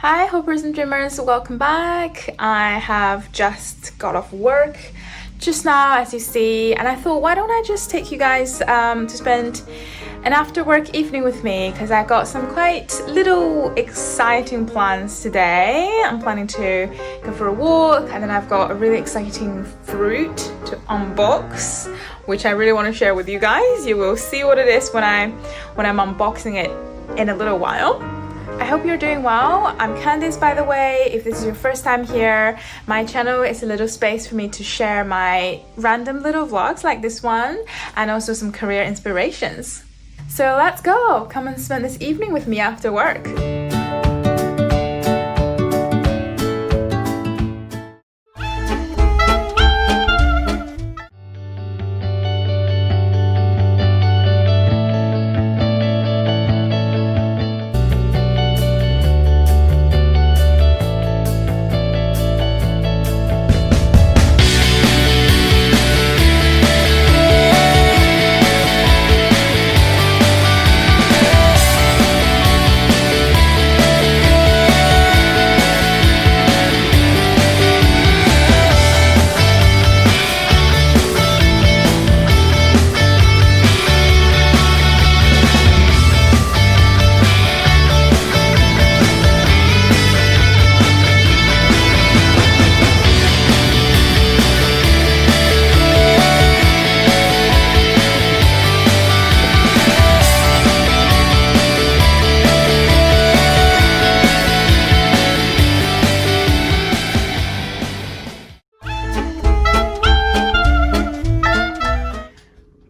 Hi hopers and dreamers, welcome back. I have just got off work just now, as you see, and I thought, why don't I just take you guys to spend an after work evening with me, because I got some quite little exciting plans today. I'm planning to go for a walk, and then I've got a really exciting fruit to unbox, which I really want to share with you guys. You will see what it is when I'm unboxing it in a little while. I hope you're doing well. I'm Candice, by the way. If this is your first time here, my channel is a little space for me to share my random little vlogs like this one, and also some career inspirations. So let's go. Come and spend this evening with me after work.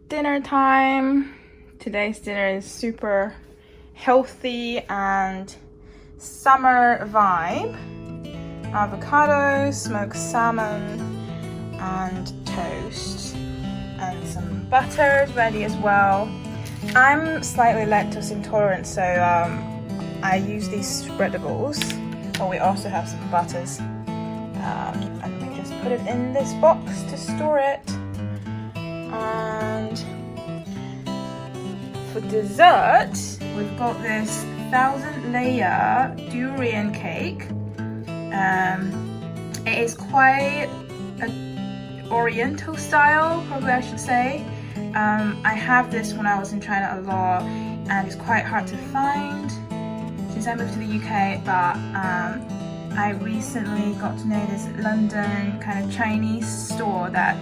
Dinner time. Today's dinner is super healthy and summer vibe. Avocado, smoked salmon, and toast, and some butter ready as well. I'm slightly lactose intolerant, so I use these spreadables, but we also have some butters, and we just put it in this box to store it. And for dessert, we've got this 1000-layer durian cake. It is quite an oriental style, probably I should say. I have this when I was in China a lot, and it's quite hard to find since I moved to the UK, but I recently got to know this London kind of Chinese store that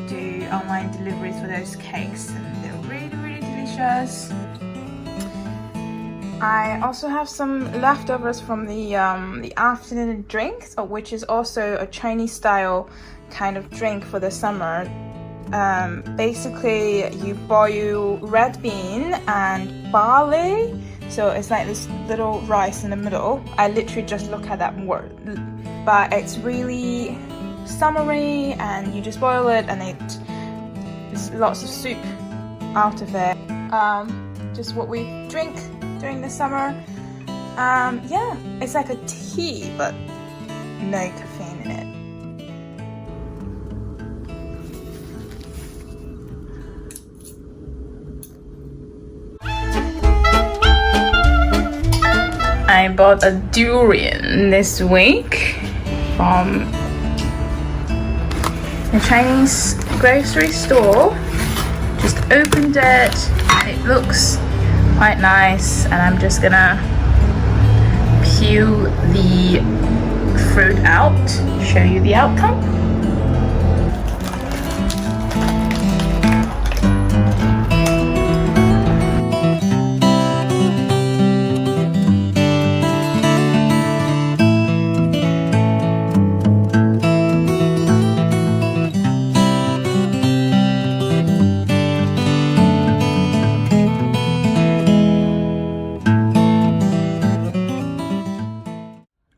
do online deliveries for those cakes, and they're really delicious. I also have some leftovers from the afternoon drink, which is also a Chinese style kind of drink for the summer. Basically you boil red bean and barley, so it's like this little rice in the middle. I literally just look at that word, but it's really summery, and you just boil it, and it's lots of soup out of it. Just what we drink during the summer. Yeah, it's like a tea, but no caffeine in it. I bought a durian this week from the Chinese grocery store. Just opened it, and it looks quite nice, and I'm just gonna peel the fruit out, show you the outcome.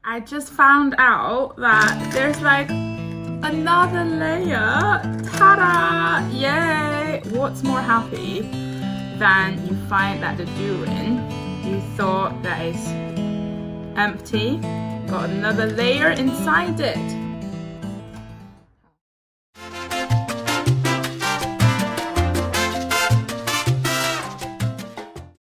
I just found out that there's like another layer. Ta-da! Yay! What's more happy than you find that the durian you thought that is empty got another layer inside it?